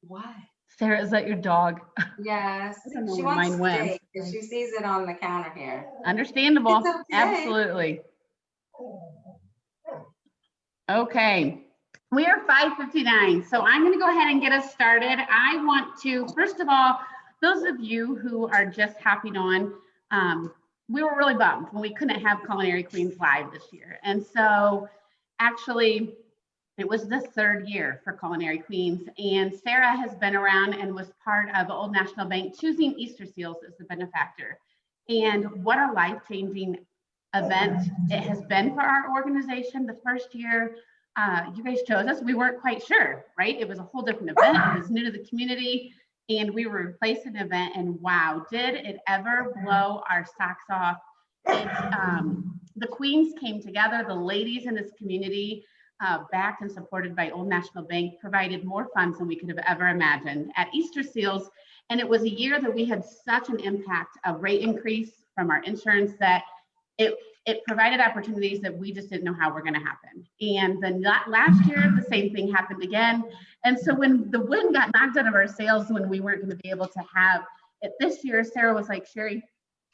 What? Sarah, is that your dog? Yes. I don't know She where wants mine went. steak because she sees it on the counter here. Understandable. It's okay. Absolutely. Okay. We are 5:59, so I'm going to go ahead and get us started. I want to, first of all, those of you who are just hopping on, we were really bummed when we couldn't have Culinary Queens live this year. And so actually, it was the third year for Culinary Queens, and Sarah has been around and was part of Old National Bank choosing Easter Seals as the benefactor. And what a life-changing event it has been for our organization. The first year you guys chose us, we weren't quite sure, right? It was a whole different event. It was new to the community, and we were replacing an event, and wow, did it ever blow our socks off. The Queens came together, the ladies in this community, backed and supported by Old National Bank, provided more funds than we could have ever imagined at Easter Seals. And it was a year that we had such an impact of rate increase from our insurance that it provided opportunities that we just didn't know how were going to happen. And then last year, the same thing happened again. And so when the wind got knocked out of our sails, when we weren't going to be able to have it this year, Sarah was like, Sherry,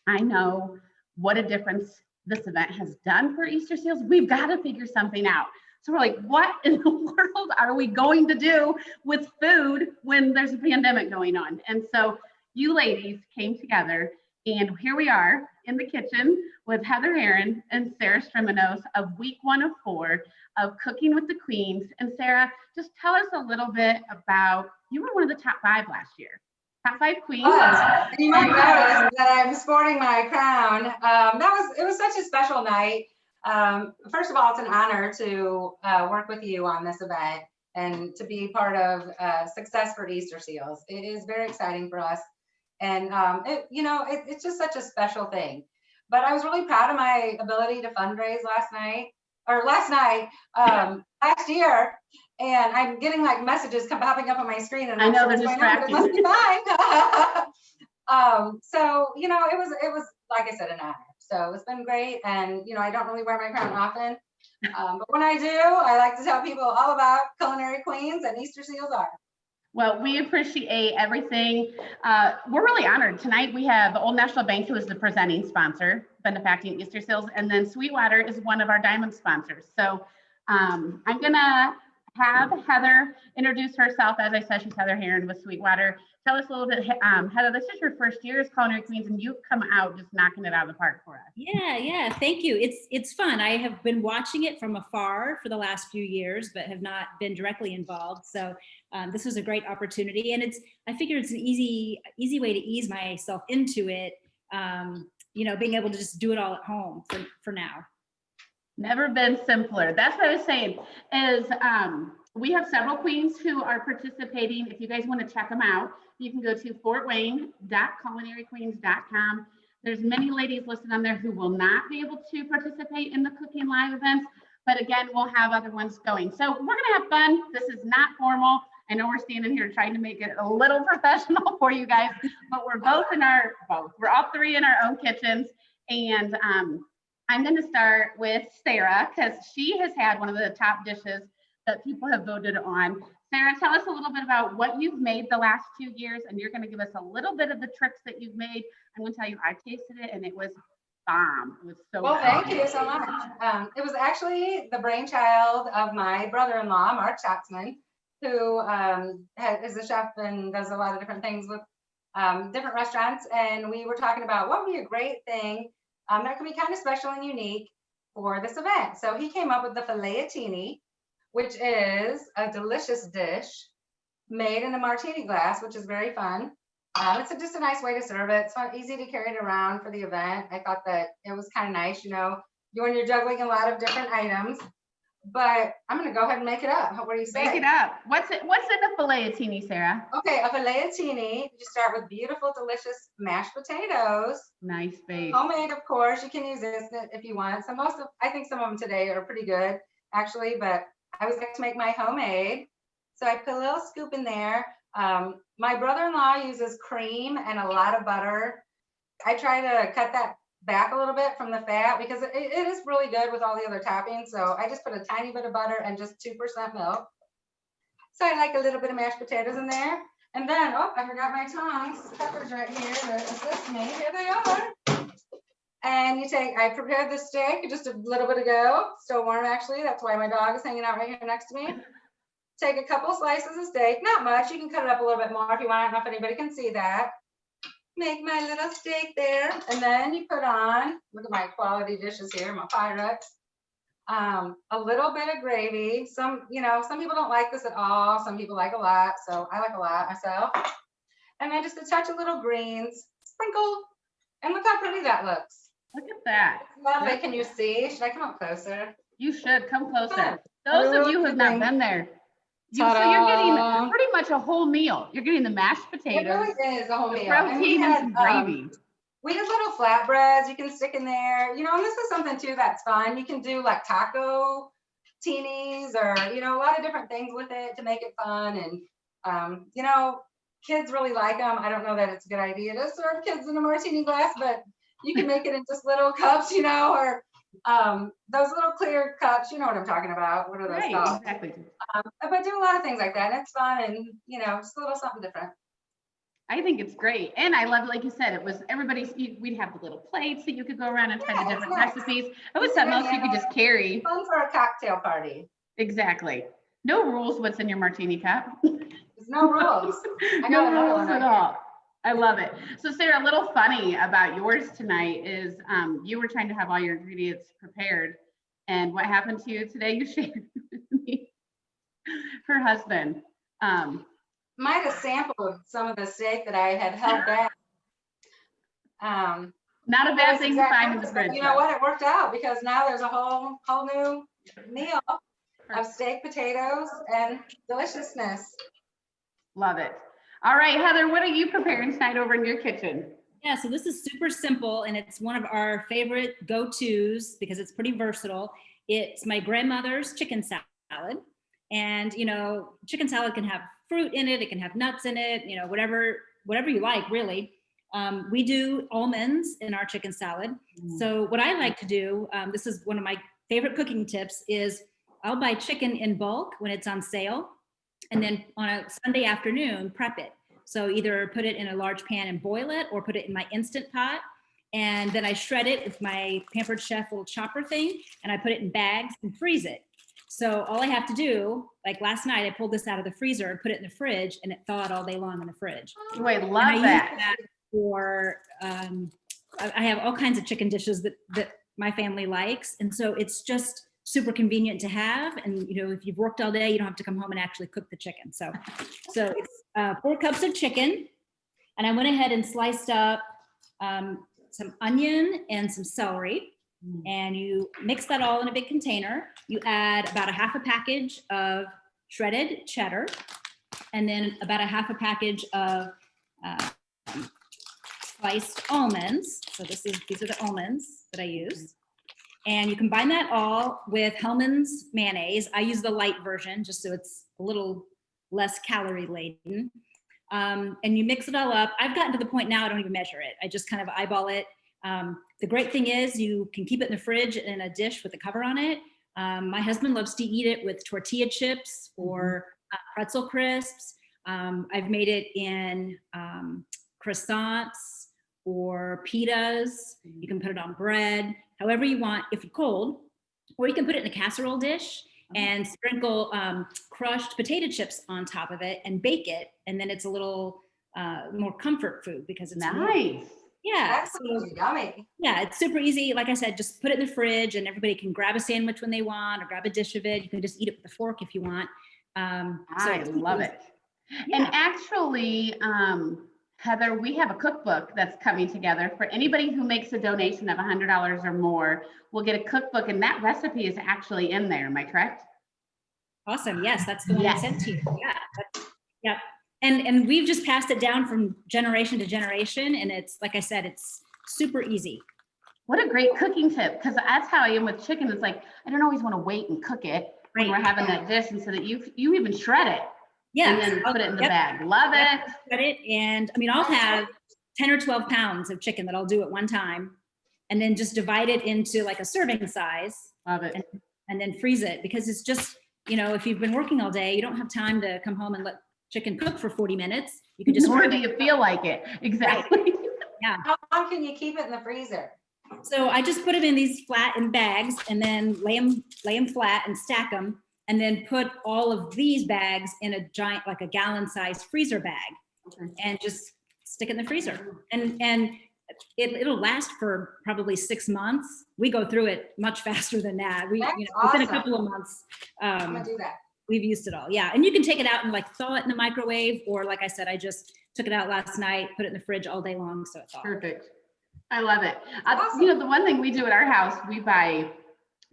I know what a difference this event has done for Easter Seals. We've got to figure something out. So we're like, what in the world are we going to do with food when there's a pandemic going on? And so you ladies came together, and here we are in the kitchen with Heather Herron and Sarah Strimmenos of week 1 of 4 of Cooking with the Queens. And Sarah, just tell us a little bit about, you were one of the top 5 last year. Top 5 queens. You might notice that I'm sporting my crown. It was such a special night. First of all, it's an honor to work with you on this event and to be part of Success for Easter Seals. It is very exciting for us. And it's just such a special thing. But I was really proud of my ability to fundraise last year, and I'm getting like messages popping up on my screen, and I know they're distracting. It must be fine. So it was like I said, an honor. So it's been great, and I don't really wear my crown often, but when I do, I like to tell people all about Culinary Queens and Easter Seals are. Well, we appreciate everything. We're really honored. Tonight we have Old National Bank, who is the presenting sponsor, benefacting Easter Seals, and then Sweetwater is one of our diamond sponsors. So I'm gonna have Heather introduce herself. As I said, she's Heather Herron with Sweetwater. Tell us a little bit, Heather, this is your first year as Culinary Queens, and you've come out just knocking it out of the park for us. Yeah, thank you. It's fun. I have been watching it from afar for the last few years, but have not been directly involved. So this was a great opportunity, and I figure it's an easy way to ease myself into it. Being able to just do it all at home for now. Never been simpler. That's what I was saying is we have several queens who are participating. If you guys want to check them out, you can go to fortwayne.culinaryqueens.com. There's many ladies listed on there who will not be able to participate in the cooking live events, but again, we'll have other ones going. So we're going to have fun. This is not formal. I know we're standing here trying to make it a little professional for you guys, but we're we're all 3 in our own kitchens. And I'm going to start with Sarah, because she has had one of the top dishes that people have voted on. Sarah, tell us a little bit about what you've made the last 2 years, and you're going to give us a little bit of the tricks that you've made. I'm going to tell you, I tasted it, and it was bomb. It was so well, good. Thank you so much. It was actually the brainchild of my brother-in-law, Mark Schatzman, who is a chef and does a lot of different things with different restaurants. And we were talking about what would be a great thing that could be kind of special and unique for this event. So he came up with the filetini, which is a delicious dish made in a martini glass, which is very fun. It's just a nice way to serve it. It's fun, easy to carry it around for the event. I thought that it was kind of nice, when you're juggling a lot of different items. But I'm going to go ahead and make it up. What do you say? Make it up. What's in a filetini, Sarah? Okay, a filetini. You start with beautiful, delicious mashed potatoes. Nice base. Homemade, of course. You can use this if you want. I think some of them today are pretty good, actually. But I always like to make my homemade. So I put a little scoop in there. My brother-in-law uses cream and a lot of butter. I try to cut that back a little bit from the fat because it is really good with all the other toppings. So I just put a tiny bit of butter and just 2% milk. So I like a little bit of mashed potatoes in there. And then, oh, I forgot my tongs. Peppers right here to assist me. Here they are. And I prepared the steak just a little bit ago. Still warm, actually. That's why my dog is hanging out right here next to me. Take a couple slices of steak, not much. You can cut it up a little bit more if you want. I don't know if anybody can see that. Make my little steak there. And then you put on, look at my quality dishes here, my Pyrex. A little bit of gravy. Some people don't like this at all. Some people like a lot. So I like a lot myself. And then just a touch of little greens, sprinkle. And look how pretty that looks. Look at that. Lovely. Can you see? Should I come up closer? You should come closer. Those of you who have not been there, so you're getting pretty much a whole meal. You're getting the mashed potatoes. It really is a whole meal. Protein and some gravy. We did little flatbreads you can stick in there, and this is something too that's fun. You can do like taco teenies or, a lot of different things with it to make it fun. And, kids really like them. I don't know that it's a good idea to serve kids in a martini glass, but you can make it in just little cups, or those little clear cups. You know what I'm talking about. What are those called? Exactly. But do a lot of things like that. And it's fun and, just a little something different. I think it's great. And I love, like you said, it was we'd have the little plates that you could go around and try the different recipes. It was something else you could just carry. Fun for a cocktail party. Exactly. No rules what's in your martini cup. There's no rules. No rules at all. I love it. So Sarah, a little funny about yours tonight is you were trying to have all your ingredients prepared. And what happened to you today? You shared with me her husband. Might have sampled some of the steak that I had held back. Not a bad thing to find in the fridge. You know what? It worked out because now there's a whole new meal of steak, potatoes, and deliciousness. Love it. All right, Heather, what are you preparing tonight over in your kitchen? Yeah, so this is super simple and it's one of our favorite go-tos because it's pretty versatile. It's my grandmother's chicken salad. And, chicken salad can have fruit in it. It can have nuts in it, whatever you like, really. We do almonds in our chicken salad. So what I like to do, this is one of my favorite cooking tips, is I'll buy chicken in bulk when it's on sale. And then on a Sunday afternoon, prep it. So either put it in a large pan and boil it or put it in my Instant Pot. And then I shred it with my Pampered Chef little chopper thing. And I put it in bags and freeze it. So all I have to do, like last night, I pulled this out of the freezer and put it in the fridge and it thawed all day long in the fridge. Oh, I love that. For, I have all kinds of chicken dishes that my family likes. And so it's just super convenient to have. And, if you've worked all day, you don't have to come home and actually cook the chicken. So it's 4 cups of chicken. And I went ahead and sliced up some onion and some celery. And you mix that all in a big container. You add about a half a package of shredded cheddar, and then about a half a package of sliced almonds. So these are the almonds that I use. And you combine that all with Hellmann's mayonnaise. I use the light version just so it's a little less calorie laden. And you mix it all up. I've gotten to the point now I don't even measure it. I just kind of eyeball it. The great thing is you can keep it in the fridge in a dish with a cover on it. My husband loves to eat it with tortilla chips or pretzel crisps. I've made it in croissants or pitas. You can put it on bread, however you want if you're cold, or you can put it in a casserole dish and sprinkle crushed potato chips on top of it and bake it. And then it's a little more comfort food because it's nice. Yeah, so yummy. Yeah, it's super easy. Like I said, just put it in the fridge and everybody can grab a sandwich when they want or grab a dish of it. You can just eat it with a fork if you want. I love it. Yeah. And actually, Heather, we have a cookbook that's coming together for anybody who makes a donation of $100 or more. We'll get a cookbook and that recipe is actually in there. Am I correct? Awesome. Yes, that's the one I sent to you. Yeah. And we've just passed it down from generation to generation. And it's, like I said, it's super easy. What a great cooking tip. Because that's how I am with chicken. It's like, I don't always want to wait and cook it when we're having that dish. And so that you even shred it. Yeah. And then put it in the bag. Love it. Shred it. And I mean, I'll have 10 or 12 pounds of chicken that I'll do at one time. And then just divide it into like a serving size. Love it. And then freeze it because it's just, you know, if you've been working all day, you don't have time to come home and let chicken cook for 40 minutes. You can just. Nor do you feel like it. Exactly. Yeah. How long can you keep it in the freezer? So I just put them in these flat in bags and then lay them flat and stack them, and then put all of these bags in a giant, like a gallon-sized freezer bag, and just stick it in the freezer. And it'll last for probably 6 months. We go through it much faster than that. That's Within a awesome. couple of months, I'm gonna do that. we've used it all. Yeah, and you can take it out and like thaw it in the microwave, or like I said, I just took it out last night, put it in the fridge all day long, so it's thawed. Perfect. I love it. Awesome. You know, the one thing we do at our house, we buy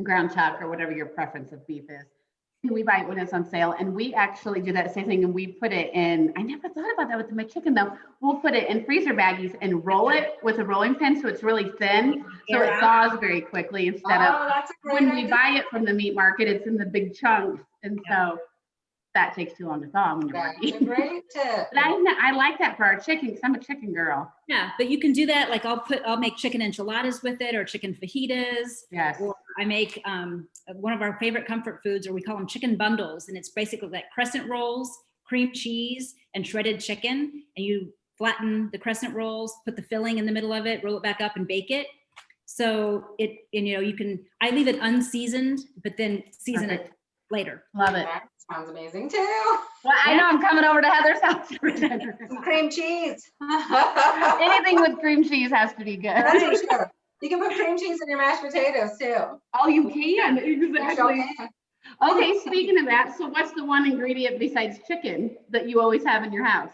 ground chuck or whatever your preference of beef is. We buy it when it's on sale, and we actually do that same thing, and we put it in, I never thought about that with my chicken though. We'll put it in freezer baggies and roll it with a rolling pin so it's really thin, so it thaws very quickly instead of That's a great when we idea. buy it from the meat market, it's in the big chunks, and so that takes too long to thaw when you're That's a working. great tip. But I like that for our chicken because I'm a chicken girl. Yeah, but you can do that. Like I'll make chicken enchiladas with it, or chicken fajitas. Yes. Or I make one of our favorite comfort foods, or we call them chicken bundles. And it's basically like crescent rolls, cream cheese, and shredded chicken. And you flatten the crescent rolls, put the filling in the middle of it, roll it back up and bake it. So you can, I leave it unseasoned, but then season it later. Love it. That sounds amazing too. Well, I know I'm coming over to Heather's house for dinner. Some cream cheese. Anything with cream cheese has to be good. That's for sure. You can put cream cheese in your mashed potatoes too. Oh, you can, You sure exactly. can. Okay, speaking of that, so what's the one ingredient besides chicken that you always have in your house?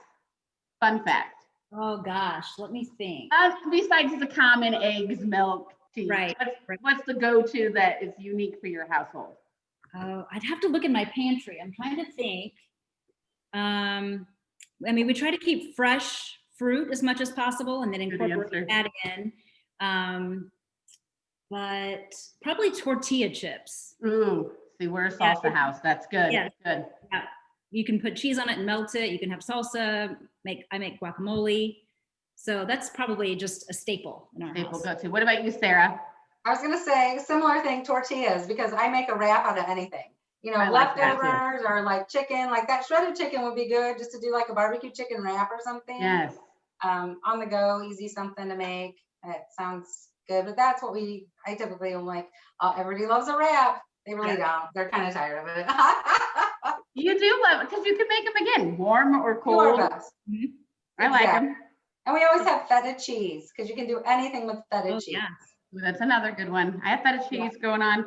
Fun fact. Oh gosh, let me think. Besides the common eggs, milk, cheese. Right. What's the go-to that is unique for your household? I'd have to look in my pantry. I'm trying to think. I mean, we try to keep fresh fruit as much as possible and then incorporate that in. But probably tortilla chips. Ooh, see, we're a salsa house. That's good. Yeah. Good. Yeah. You can put cheese on it and melt it. You can have salsa. I make guacamole. So that's probably just a staple in our house. Go-to. What about you, Sarah? I was gonna say similar thing, tortillas, because I make a wrap out of anything. You know, I like that too. leftovers or like chicken, like that shredded chicken would be good just to do like a barbecue chicken wrap or something. Yes. On the go, easy something to make. It sounds good, but that's what I typically am like, everybody loves a wrap. They really don't. They're kind of tired of it. You do love it because you can make them again, warm or Do cold. our best. I like Exactly. them. And we always have feta cheese because you can do anything with feta cheese. Yeah. Ooh, that's another good one. I have feta cheese going on.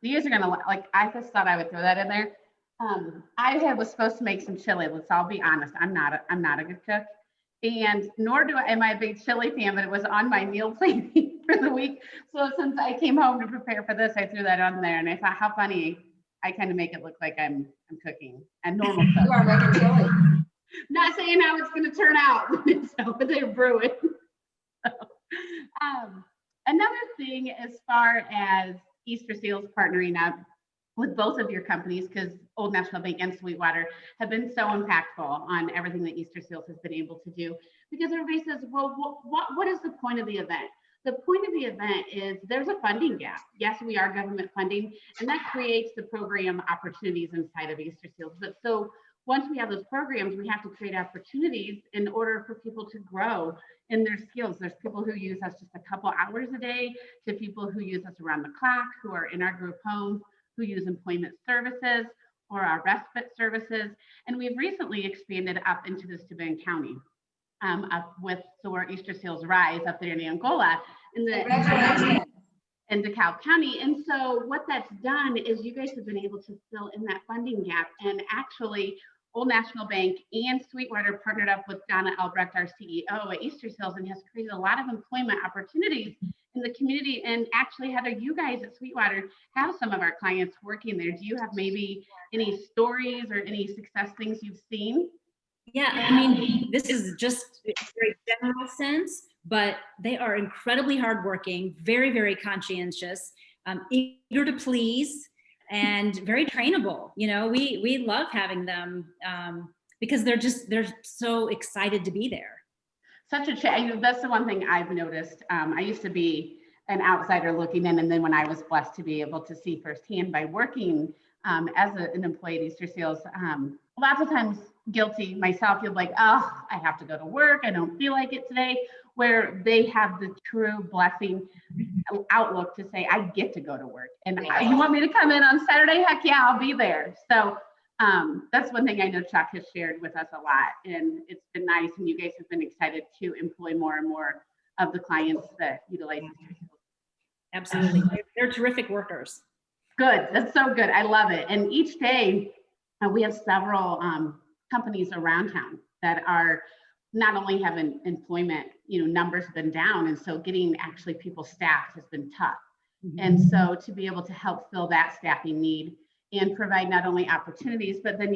You guys are gonna like. I just thought I would throw that in there. Was supposed to make some chili. Let's all be honest. I'm not a good cook, and nor am I a big chili fan. But it was on my meal planning for the week. So since I came home to prepare for this, I threw that on there, and I thought how funny. I kind of make it look like I'm cooking a normal cook. You are making chili. Not saying how it's going to turn out, but they're brewing. Another thing, as far as Easter Seals partnering up with both of your companies, because Old National Bank and Sweetwater have been so impactful on everything that Easter Seals has been able to do, because everybody says, well, what is the point of the event? The point of the event is there's a funding gap. Yes, we are government funding, and that creates the program opportunities inside of Easter Seals. But so once we have those programs, we have to create opportunities in order for people to grow in their skills. There's people who use us just a couple hours a day, to people who use us around the clock, who are in our group homes, who use employment services or our respite services. And we've recently expanded up into the Steuben County. So our Easter Seals Rise up there in Angola in DeKalb County. And so what that's done is you guys have been able to fill in that funding gap. And actually Old National Bank and Sweetwater partnered up with Donna Albrecht, our CEO at Easter Seals, and has created a lot of employment opportunities in the community. And actually, Heather, you guys at Sweetwater have some of our clients working there. Do you have maybe any stories or any success things you've seen? Yeah, I mean, this is just a very general sense, but they are incredibly hardworking, very, very conscientious, eager to please, and very trainable. You know, we love having them because they're so excited to be there. Such a change. That's the one thing I've noticed. I used to be an outsider looking in, and then when I was blessed to be able to see firsthand by working as an employee at Easter Seals, lots of times guilty myself. You're like, oh, I have to go to work. I don't feel like it today. Where they have the true blessing outlook to say, I get to go to work. And you want me to come in on Saturday? Heck yeah, I'll be there. So that's one thing I know Chuck has shared with us a lot. And it's been nice. And you guys have been excited to employ more and more of the clients that utilize Easter Seals. Absolutely. They're terrific workers. Good. That's so good. I love it. And each day we have several companies around town that are not only have employment, numbers have been down. And so getting actually people staffed has been tough. Mm-hmm. And so to be able to help fill that staffing need and provide not only opportunities, but then,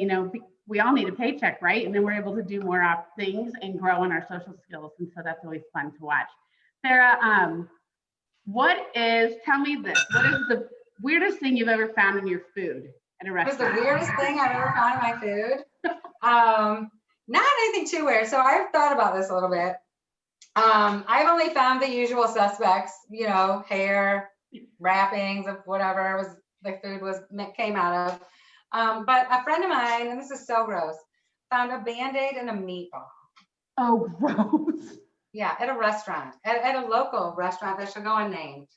we all need a paycheck, right? And then we're able to do more things and grow in our social skills. And so that's always fun to watch. Sarah, tell me this, what is the weirdest thing you've ever found in your food at a restaurant? What's the weirdest thing I've ever found in my food? Not anything too weird. So I've thought about this a little bit. I've only found the usual suspects, hair, wrappings of whatever the food came out of. But a friend of mine, and this is so gross, found a Band-Aid and a meatball. Oh, gross. Yeah, at a restaurant, at a local restaurant that should go unnamed.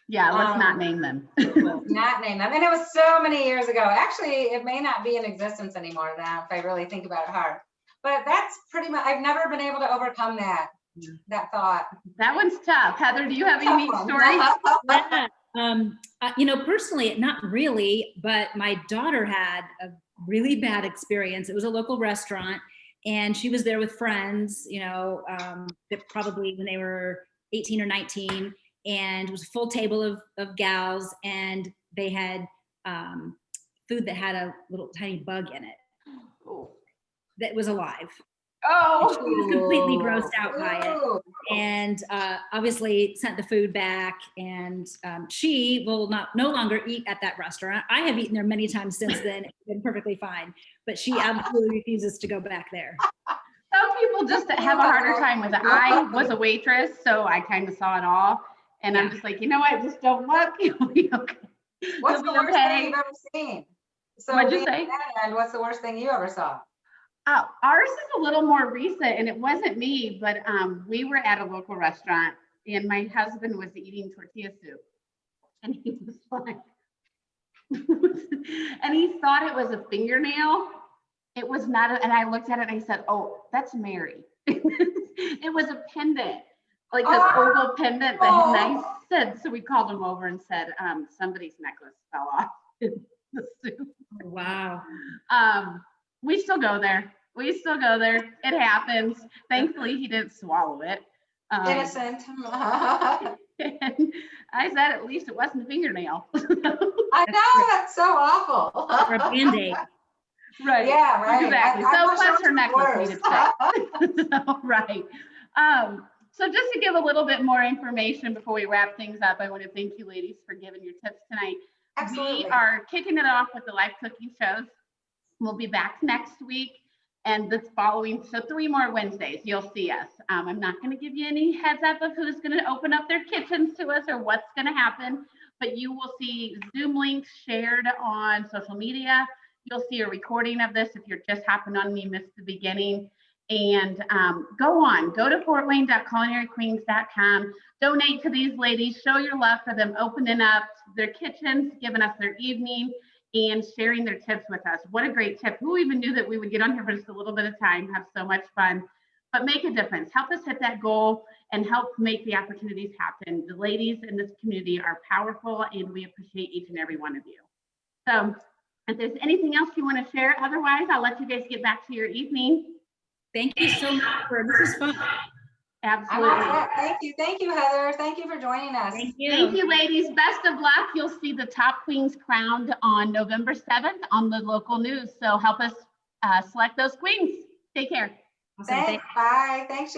Yeah, let's not name them. Not name them. And it was so many years ago. Actually, it may not be in existence anymore now if I really think about it hard. But that's pretty much, I've never been able to overcome that thought. That one's tough. Heather, do you have any neat stories? Yeah. Personally, not really, but my daughter had a really bad experience. It was a local restaurant and she was there with friends, probably when they were 18 or 19, and it was a full table of gals, and they had food that had a little tiny bug in it. Oh. That was alive. Oh, she was completely grossed out by it, and obviously sent the food back. And she will no longer eat at that restaurant. I have eaten there many times since then. It's been perfectly fine, but she absolutely refuses to go back there. Some people just have a harder time with it. I was a waitress, so I kind of saw it all, and I'm just like, you know what? Just don't look. You'll be okay. What's the worst thing you've ever seen? So what'd you say? And what's the worst thing you ever saw? Ours is a little more recent, and it wasn't me, but we were at a local restaurant, and my husband was eating tortilla soup, and he was like, and he thought it was a fingernail. It was not, and I looked at it and I said, "Oh, that's Mary." It was a pendant, like this oval pendant that I said. So we called him over and said, "Somebody's necklace fell off in the soup." Wow. We still go there. It happens. Thankfully, he didn't swallow it. Innocent. And I said, at least it wasn't a fingernail. I know, that's so awful. Or a Band-Aid. Right. Yeah, right. Exactly. So plus her necklace needed fixed. So, right. So just to give a little bit more information before we wrap things up, I want to thank you ladies for giving your tips tonight. Absolutely. We are kicking it off with the live cooking shows. We'll be back next week and this following, so 3 more Wednesdays, you'll see us. I'm not going to give you any heads up of who's going to open up their kitchens to us or what's going to happen, but you will see Zoom links shared on social media. You'll see a recording of this if you're just hopping on and you missed the beginning. And go to fortwayne.culinaryqueens.com, donate to these ladies, show your love for them opening up their kitchens, giving us their evening, and sharing their tips with us. What a great tip. Who even knew that we would get on here for just a little bit of time, have so much fun, but make a difference. Help us hit that goal and help make the opportunities happen. The ladies in this community are powerful, and we appreciate each and every one of you. So if there's anything else you want to share, otherwise I'll let you guys get back to your evening. Thank you so much this was fun. Absolutely. Thank you, Heather. Thank you for joining us. Thank you. Thank you, ladies. Best of luck. You'll see the top queens crowned on November 7th on the local news. So help us select those queens. Take care. Awesome. Thanks. Bye. Thanks.